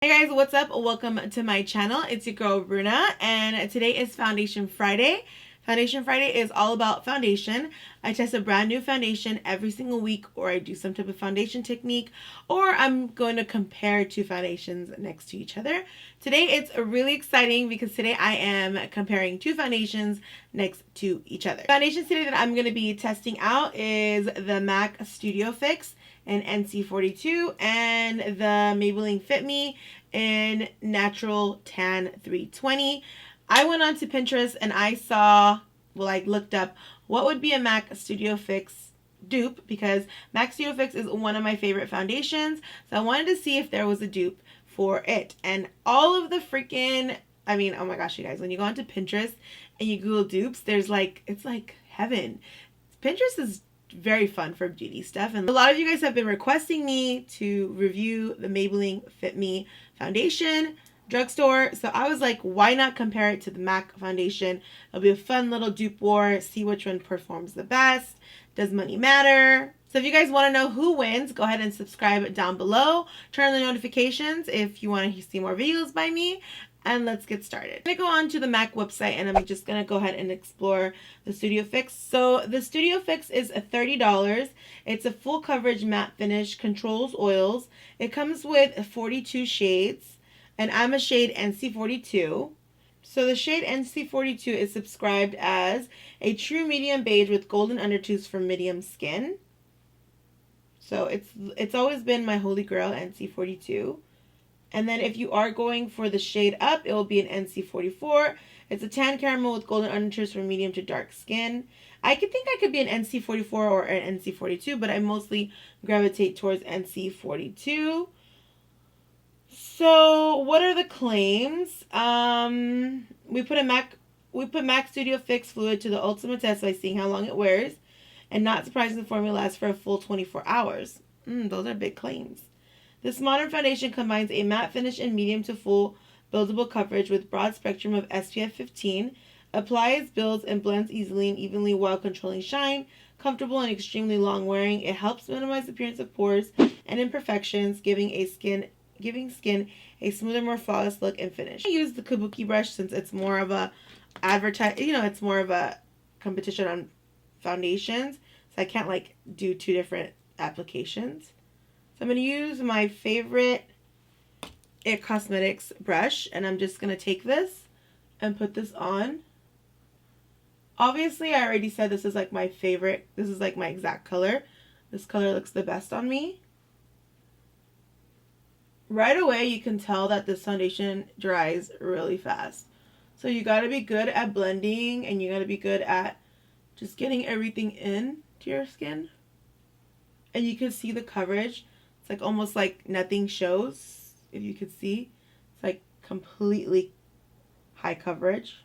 Hey guys, what's up? Welcome to my channel. It's your girl Bruna, and today is Foundation Friday. Foundation Friday is all about foundation. I test a brand new foundation every single week, or I do some type of foundation technique, or I'm going to compare two foundations next to each other. Today it's really exciting because today I am comparing two foundations next to each other. Foundations today that I'm going to be testing out is the MAC Studio Fix in NC42 and the Maybelline Fit Me in Natural Tan 320. I went on to Pinterest and I saw, I looked up what would be a MAC Studio Fix dupe, because MAC Studio Fix is one of my favorite foundations. So I wanted to see if there was a dupe for it. And all of the freaking, oh my gosh, you guys, when you go onto Pinterest and you Google dupes, it's like heaven. Pinterest is very fun for beauty stuff, and a lot of you guys have been requesting me to review the Maybelline Fit Me foundation drugstore, so I was like, why not compare it to the MAC foundation? It'll be a fun little dupe war, see which one performs the best. Does money matter? So if you guys want to know who wins, go ahead and subscribe down below, turn on the notifications if you want to see more videos by me, and let's get started. I'm going to go on to the MAC website and I'm just going to go ahead and explore the Studio Fix. So the Studio Fix is $30. It's a full coverage matte finish, controls oils. It comes with 42 shades, and I'm a shade NC42. So the shade NC42 is subscribed as a true medium beige with golden undertones for medium skin. So it's always been my holy grail, NC42. And then if you are going for the shade up, it will be an NC44. It's a tan caramel with golden undertones for medium to dark skin. I could think I could be an NC44 or an NC42, but I mostly gravitate towards NC42. So what are the claims? We put MAC Studio Fix fluid to the ultimate test by seeing how long it wears, and not surprising, the formula lasts for a full 24 hours. Those are big claims. This modern foundation combines a matte finish and medium to full buildable coverage with broad spectrum of SPF 15, applies, builds, and blends easily and evenly while controlling shine, comfortable and extremely long wearing. It helps minimize the appearance of pores and imperfections, giving skin a smoother, more flawless look and finish. I use the Kabuki brush since it's more of a it's more of a competition on foundations, so I can't like do two different applications. So I'm going to use my favorite IT Cosmetics brush, and I'm just going to take this and put this on. Obviously, I already said this is like my favorite. This is like my exact color. This color looks the best on me. Right away, you can tell that this foundation dries really fast. So you got to be good at blending, and you got to be good at just getting everything in to your skin. And you can see the coverage. It's like almost like nothing shows, if you could see. It's like completely high coverage.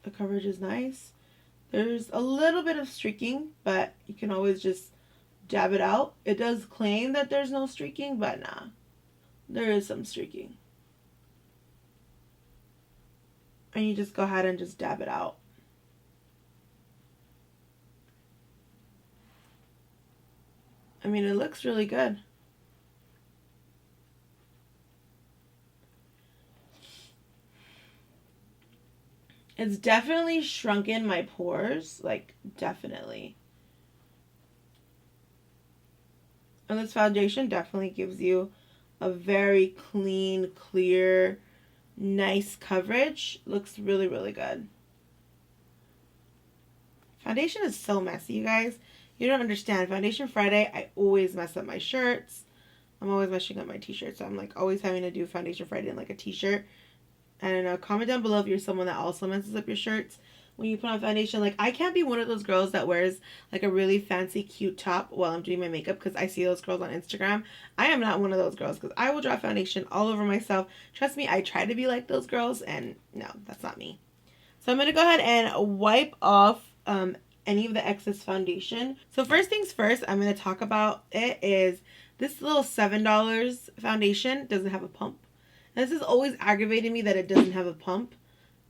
The coverage is nice. There's a little bit of streaking, but you can always just dab it out. It does claim that there's no streaking, but nah, there is some streaking. And you just go ahead and just dab it out. It looks really good. It's definitely shrunken my pores, like definitely. And this foundation definitely gives you a very clean, clear, nice coverage. Looks really, really good. Foundation is so messy, you guys. You don't understand. Foundation Friday, I always mess up my shirts. I'm always messing up my t-shirts. So I'm like always having to do Foundation Friday in like a t-shirt. I don't know. Comment down below if you're someone that also messes up your shirts when you put on foundation. Like, I can't be one of those girls that wears like a really fancy cute top while I'm doing my makeup, because I see those girls on Instagram. I am not one of those girls, because I will drop foundation all over myself. Trust me, I try to be like those girls, and no, that's not me. So I'm going to go ahead and wipe off any of the excess foundation. So first things first, I'm going to talk about it is this little $7 foundation doesn't have a pump. And this has always aggravated me that it doesn't have a pump,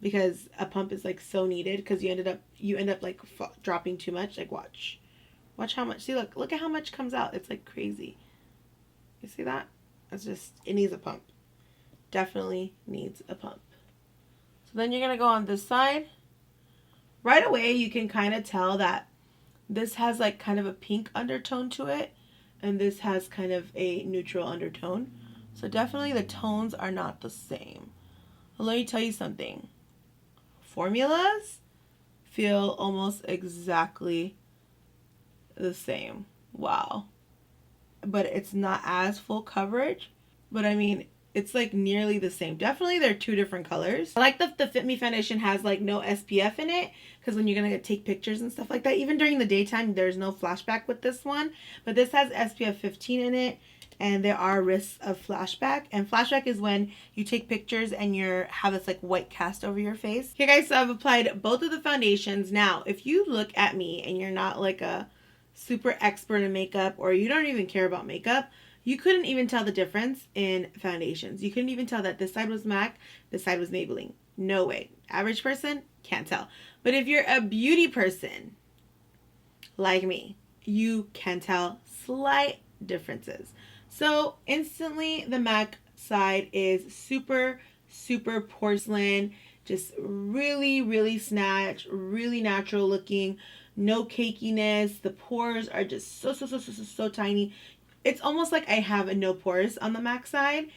because a pump is like so needed, because you end up like dropping too much. Like watch how much. See, look at how much comes out. It's like crazy. You see that? It's just, it needs a pump. Definitely needs a pump. So then you're gonna go on this side. Right away you can kind of tell that this has like kind of a pink undertone to it, and this has kind of a neutral undertone. So definitely the tones are not the same. But let me tell you something. Formulas feel almost exactly the same. Wow. But it's not as full coverage. But I mean, it's like nearly the same. Definitely they're two different colors. I like the Fit Me foundation has like no SPF in it, because when you're gonna take pictures and stuff like that, even during the daytime, there's no flashback with this one. But this has SPF 15 in it, and there are risks of flashback. And flashback is when you take pictures and you have this like white cast over your face. Okay guys, so I've applied both of the foundations. Now, if you look at me and you're not like a super expert in makeup, or you don't even care about makeup, you couldn't even tell the difference in foundations. You couldn't even tell that this side was MAC, this side was Maybelline. No way. Average person can't tell. But if you're a beauty person like me, you can tell slight differences. So instantly the MAC side is super porcelain, just really snatched, really natural looking, no cakiness. The pores are just so tiny. It's almost like I have no pores on the MAC side,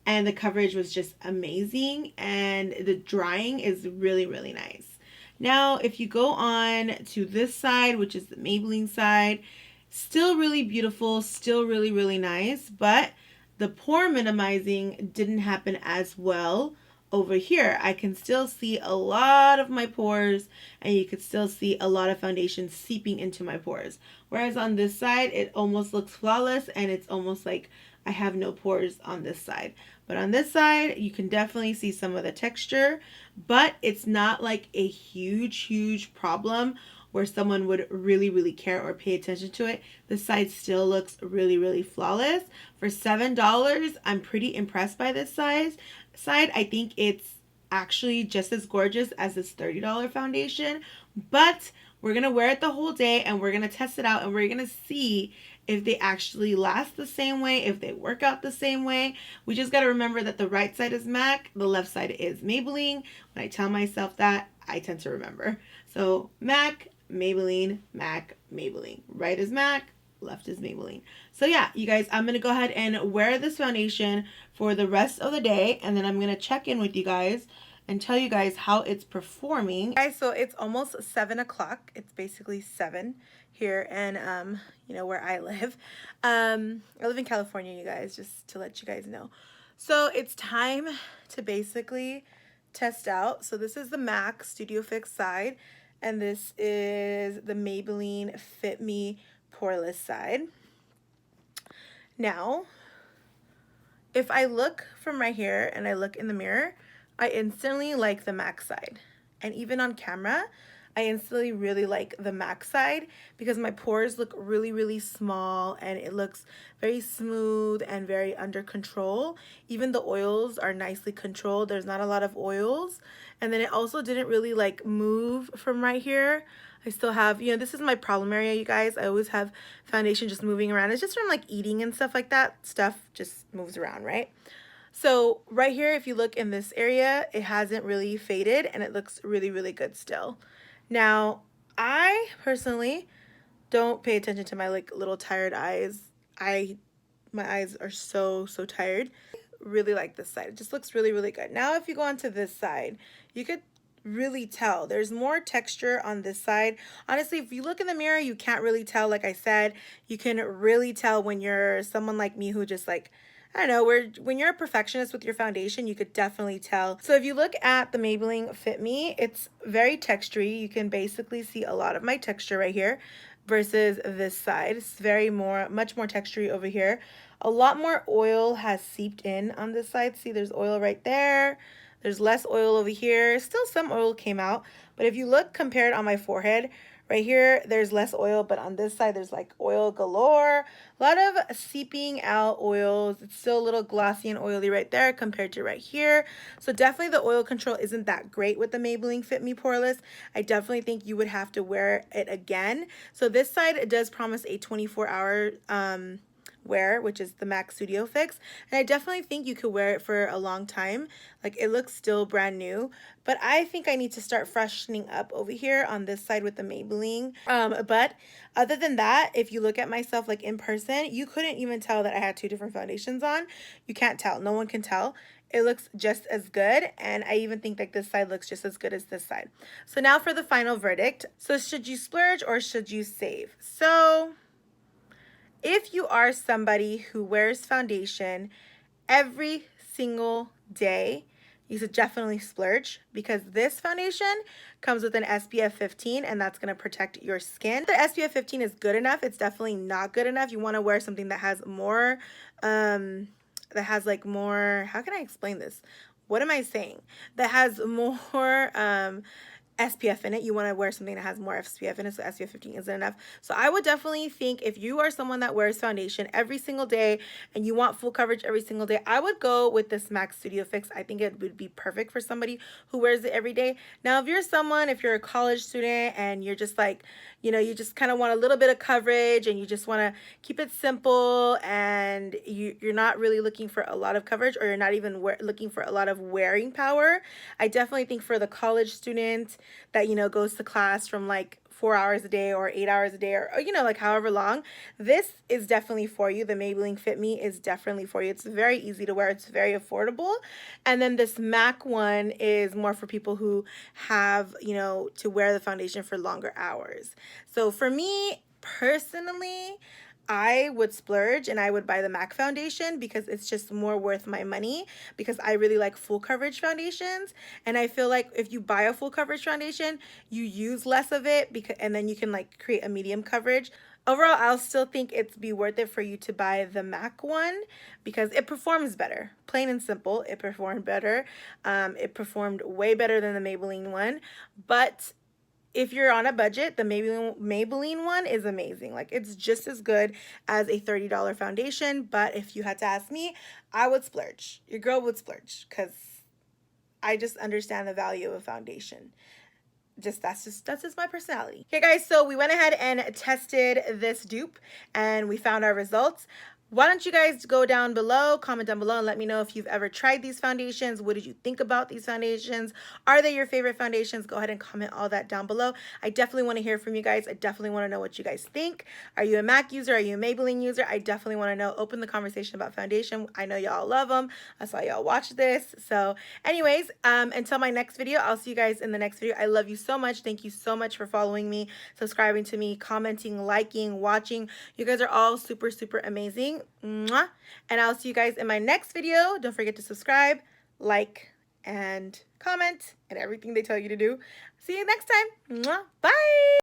and the coverage was just amazing, and the drying is really nice. Now, if you go on to this side, which is the Maybelline side, still really beautiful, still really nice, but the pore minimizing didn't happen as well over here. I can still see a lot of my pores, and you could still see a lot of foundation seeping into my pores. Whereas on this side, it almost looks flawless, and it's almost like I have no pores on this side. But on this side, you can definitely see some of the texture, but it's not like a huge problem where someone would really care or pay attention to it. The side still looks really flawless. For $7, I'm pretty impressed by this side. I think it's actually just as gorgeous as this $30 foundation, but we're gonna wear it the whole day, and we're gonna test it out, and we're gonna see if they actually last the same way, if they work out the same way. We just gotta remember that the right side is MAC, the left side is Maybelline. When I tell myself that, I tend to remember. So MAC, Maybelline, MAC, Maybelline. Right is MAC, left is Maybelline. So yeah, you guys, I'm gonna go ahead and wear this foundation for the rest of the day, and then I'm gonna check in with you guys and tell you guys how it's performing. Guys, so it's almost 7 o'clock. It's basically 7 here, and you know where I live. I live in California, you guys, just to let you guys know. So it's time to basically test out. So this is the MAC Studio Fix side, and this is the Maybelline Fit Me Poreless side. Now, if I look from right here and I look in the mirror, I instantly like the MAC side. And even on camera, I instantly really like the MAC side, because my pores look really small, and it looks very smooth and very under control. Even the oils are nicely controlled. There's not a lot of oils. And then it also didn't really like move from right here. I still have, you know, this is my problem area, you guys. I always have foundation just moving around. It's just from like eating and stuff like that. Stuff just moves around, right? So right here, if you look in this area, it hasn't really faded, and it looks really good still. Now, I personally don't pay attention to my like little tired eyes. My eyes are so tired. Really like this side. It just looks really good. Now, if you go onto this side, you could really tell there's more texture on this side. Honestly, if you look in the mirror, you can't really tell. Like I said, you can really tell when you're someone like me who just like, I don't know, when you're a perfectionist with your foundation, you could definitely tell. So if you look at the Maybelline Fit Me, it's very textury. You can basically see a lot of my texture right here versus this side. It's much more textury over here. A lot more oil has seeped in on this side. See, there's oil right there. There's less oil over here. Still some oil came out, but if you look compared on my forehead, right here, there's less oil, but on this side, there's like oil galore. A lot of seeping out oils. It's still a little glossy and oily right there compared to right here. So definitely the oil control isn't that great with the Maybelline Fit Me Poreless. I definitely think you would have to wear it again. So this side, it does promise a 24-hour wear, which is the MAC Studio Fix, and I definitely think you could wear it for a long time. Like, it looks still brand new, but I think I need to start freshening up over here on this side with the Maybelline. But other than that, if you look at myself like in person, you couldn't even tell that I had two different foundations on. You can't tell. No one can tell. It looks just as good, and I even think like this side looks just as good as this side. So now for the final verdict. So should you splurge or should you save? So if you are somebody who wears foundation every single day, you should definitely splurge, because this foundation comes with an SPF 15, and that's going to protect your skin. The SPF 15 is good enough. It's definitely not good enough. You want to wear something that has more, how can I explain this? What am I saying? That has more, SPF in it. You want to wear something that has more SPF in it, so SPF 15 isn't enough. So I would definitely think if you are someone that wears foundation every single day and you want full coverage every single day, I would go with this MAC Studio Fix. I think it would be perfect for somebody who wears it every day. Now, if you're a college student and you're just like, you just kind of want a little bit of coverage and you just want to keep it simple, and you're not really looking for a lot of coverage, or you're not even looking for a lot of wearing power, I definitely think for the college student that goes to class from like 4 hours a day or 8 hours a day, or like however long, this is definitely for you. The Maybelline Fit Me is definitely for you. It's very easy to wear. It's very affordable. And then this MAC one is more for people who have to wear the foundation for longer hours. So for me personally, I would splurge and I would buy the MAC foundation, because it's just more worth my money, because I really like full coverage foundations. And I feel like if you buy a full coverage foundation, you use less of it, and then you can like create a medium coverage. Overall, I'll still think it's be worth it for you to buy the MAC one, because it performs better. Plain and simple, it performed better. It performed way better than the Maybelline one. But if you're on a budget, the Maybelline one is amazing. Like, it's just as good as a $30 foundation. But if you had to ask me, I would splurge. Your girl would splurge, because I just understand the value of a foundation. That's just my personality. Okay, guys, so we went ahead and tested this dupe, and we found our results. Why don't you guys go down below, comment down below, and let me know if you've ever tried these foundations. What did you think about these foundations? Are they your favorite foundations? Go ahead and comment all that down below. I definitely want to hear from you guys. I definitely want to know what you guys think. Are you a MAC user? Are you a Maybelline user? I definitely want to know. Open the conversation about foundation. I know y'all love them. That's why y'all watch this. So anyways, until my next video, I'll see you guys in the next video. I love you so much. Thank you so much for following me, subscribing to me, commenting, liking, watching. You guys are all super, super amazing. Mwah. And I'll see you guys in my next video. Don't forget to subscribe, like, and comment, and everything they tell you to do. See you next time. Mwah. Bye.